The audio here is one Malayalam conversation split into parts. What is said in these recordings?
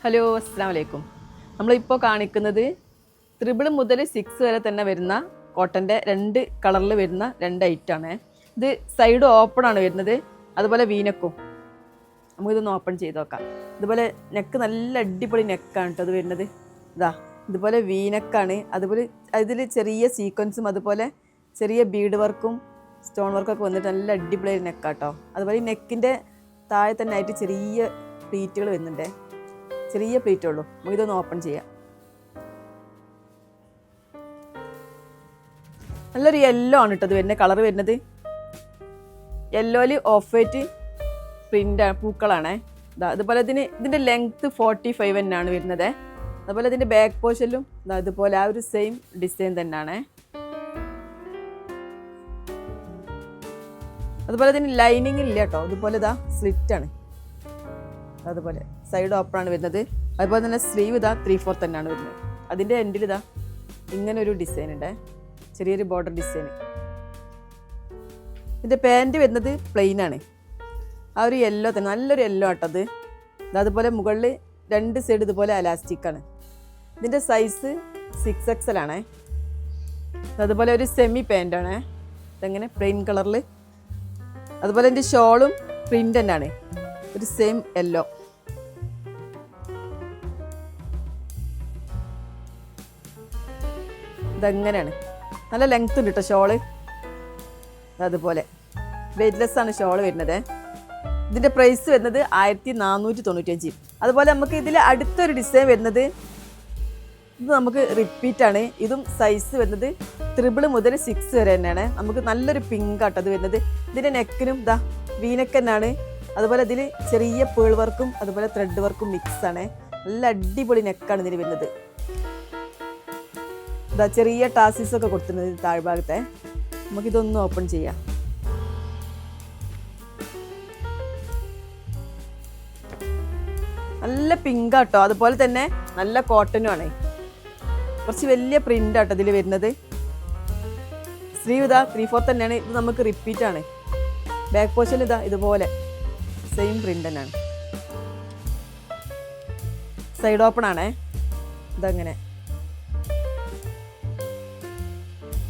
ഹലോ അസ്സലാമു അലൈക്കും. നമ്മളിപ്പോൾ കാണിക്കുന്നത് 3 മുതൽ 6 വരെ തന്നെ വരുന്ന കോട്ടൻ്റെ 2 കളറിൽ വരുന്ന 2 ഐറ്റമാണ്. ഇത് സൈഡ് ഓപ്പൺ ആണ് വരുന്നത്, അതുപോലെ വീനക്കും. നമുക്കിതൊന്ന് ഓപ്പൺ ചെയ്ത് നോക്കാം. ഇതുപോലെ നെക്ക് നല്ല അടിപൊളി നെക്കാണ് കേട്ടോ ഇത് വരുന്നത്. ഇതുപോലെ വീനക്കാണ്. അതുപോലെ അതിൽ ചെറിയ സീക്വൻസും അതുപോലെ ചെറിയ ബീഡ് വർക്കും സ്റ്റോൺ വർക്കൊക്കെ വന്നിട്ട് നല്ല അടിപൊളി നെക്കാട്ടോ. അതുപോലെ ഈ നെക്കിൻ്റെ താഴെ തന്നെ ആയിട്ട് ചെറിയ പ്ലീറ്റുകൾ വരുന്നുണ്ട്, ചെറിയ പ്ലീറ്റേ ഉള്ളൂ. നമുക്കിതൊന്ന് ഓപ്പൺ ചെയ്യാം. നല്ലൊരു യെല്ലോ ആണ് കേട്ടോ ഇത് വരുന്നത്. കളർ വരുന്നത് യെല്ലോയിൽ ഓഫ് വൈറ്റ് പ്രിൻ്റ് പൂക്കളാണ്. അതുപോലെ ഇതിൻ്റെ ലെങ്ത്ത് 45 തന്നെയാണ് വരുന്നത്. അതുപോലെ ഇതിൻ്റെ ബാക്ക് പോർഷനിലും ഇതുപോലെ ആ ഒരു സെയിം ഡിസൈൻ തന്നെയാണ്. അതുപോലെ ഇതിന് ലൈനിങ് ഇല്ല കേട്ടോ. അതുപോലെ സ്ലിറ്റാണ്. അതുപോലെ സൈഡ് ഓപ്പൺ ആണ് വരുന്നത്. അതുപോലെ തന്നെ സ്ലീവ് 3/4 തന്നെയാണ് വരുന്നത്. അതിൻ്റെ എൻഡിൽ ഇങ്ങനെ ഒരു ഡിസൈൻ ഉണ്ട്, ചെറിയൊരു ബോർഡർ ഡിസൈൻ. ഇതിൻ്റെ പാൻറ് വരുന്നത് പ്ലെയിൻ ആണ്. ആ ഒരു യെല്ലോ തന്നെ, നല്ലൊരു യെല്ലോ ആട്ടത്. അതുപോലെ മുകളിൽ 2 സൈഡ് ഇതുപോലെ അലാസ്റ്റിക് ആണ്. ഇതിൻ്റെ സൈസ് 6XL ആണ്. അതുപോലെ ഒരു സെമി പാൻ്റാണ്, ഇതെങ്ങനെ പ്ലെയിൻ കളറിൽ. അതുപോലെ ഇതിൻ്റെ ഷോളും പ്രിൻ്റ് തന്നെയാണ്, ഒരു സെയിം യെല്ലോ. ഇതെങ്ങനെയാണ്, നല്ല ലെങ്ത് ഉണ്ട് കേട്ടോ ഷോള്. അതുപോലെ വെയ്റ്റ്ലെസ് ആണ് ഷോള് വരുന്നത്. ഇതിൻ്റെ പ്രൈസ് വരുന്നത് 1495. അതുപോലെ നമുക്ക് ഇതിൽ അടുത്തൊരു ഡിസൈൻ വരുന്നത്, ഇത് നമുക്ക് റിപ്പീറ്റ് ആണ്. ഇതും സൈസ് വരുന്നത് 3 മുതൽ 6 വരെ തന്നെയാണ്. നമുക്ക് നല്ലൊരു പിങ്ക് ആട്ടോ അത് വരുന്നത്. ഇതിൻ്റെ നെക്കിനും വീനക്ക് തന്നെയാണ്. അതുപോലെ ഇതിൽ ചെറിയ പേൾ വർക്കും അതുപോലെ ത്രെഡ് വർക്കും മിക്സ് ആണ്. നല്ല അടിപൊളി നെക്കാണ് ഇതിന് വരുന്നത്. ചെറിയ ടാസിസ് ഒക്കെ കൊടുത്തിട്ടുണ്ട് താഴ്ഭാഗത്തെ. നമുക്കിതൊന്ന് ഓപ്പൺ ചെയ്യാം. നല്ല പിങ്ക് ആട്ടോ. അതുപോലെ തന്നെ നല്ല കോട്ടനും ആണ്. കുറച്ച് വലിയ പ്രിന്റ് ആട്ടോ ഇതിൽ വരുന്നത്. സ്ലീവ് 3/4 തന്നെയാണ്. ഇത് നമുക്ക് റിപ്പീറ്റ് ആണ്. ബാക്ക് പോർഷൻ ഇതുപോലെ സെയിം പ്രിന്റ് തന്നെയാണ്. സൈഡ് ഓപ്പൺ ആണേ. ഇതങ്ങനെ.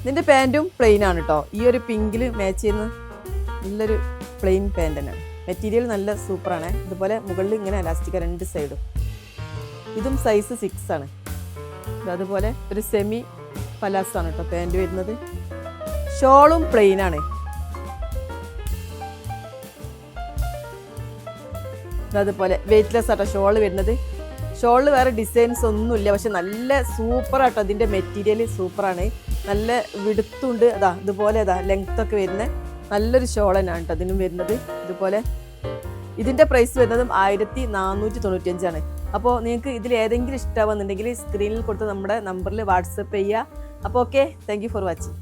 ഇതിൻ്റെ പാൻറ്റും പ്ലെയിൻ ആണ് കേട്ടോ. ഈ ഒരു പിങ്കിൽ മാച്ച് ചെയ്യുന്ന നല്ലൊരു പ്ലെയിൻ പാൻറ് തന്നെയാണ്. മെറ്റീരിയൽ നല്ല സൂപ്പറാണ്. ഇതുപോലെ മുകളിൽ ഇങ്ങനെ അലാസ്റ്റിക് 2 സൈഡും. ഇതും സൈസ് 6 ആണ്. അതുപോലെ ഒരു സെമി പലാസോ ആണ് കേട്ടോ പാൻറ് വരുന്നത്. ഷോളും പ്ലെയിൻ ആണ്. അതുപോലെ വെയ്റ്റ്ലെസ് ആട്ടോ ഷോള് വരുന്നത്. ഷോളിൽ വേറെ ഡിസൈൻസ് ഒന്നുമില്ല, പക്ഷെ നല്ല സൂപ്പറാട്ടോ. അതിൻ്റെ മെറ്റീരിയൽ സൂപ്പറാണ്. നല്ല വിടുത്തുണ്ട്. ഇതുപോലെ ലെങ്ത് ഒക്കെ വരുന്ന നല്ലൊരു ഷോൾ തന്നെയാണ് കേട്ടോ അതിനും വരുന്നത്. ഇതുപോലെ ഇതിൻ്റെ പ്രൈസ് വരുന്നതും 1495 ആണ്. അപ്പോൾ നിങ്ങൾക്ക് ഇതിൽ ഏതെങ്കിലും ഇഷ്ടമാവുന്നുണ്ടെങ്കിൽ സ്ക്രീനിൽ കൊടുത്ത് നമ്മുടെ നമ്പറിൽ വാട്സപ്പ് ചെയ്യുക. അപ്പോൾ okay, thank you for watching.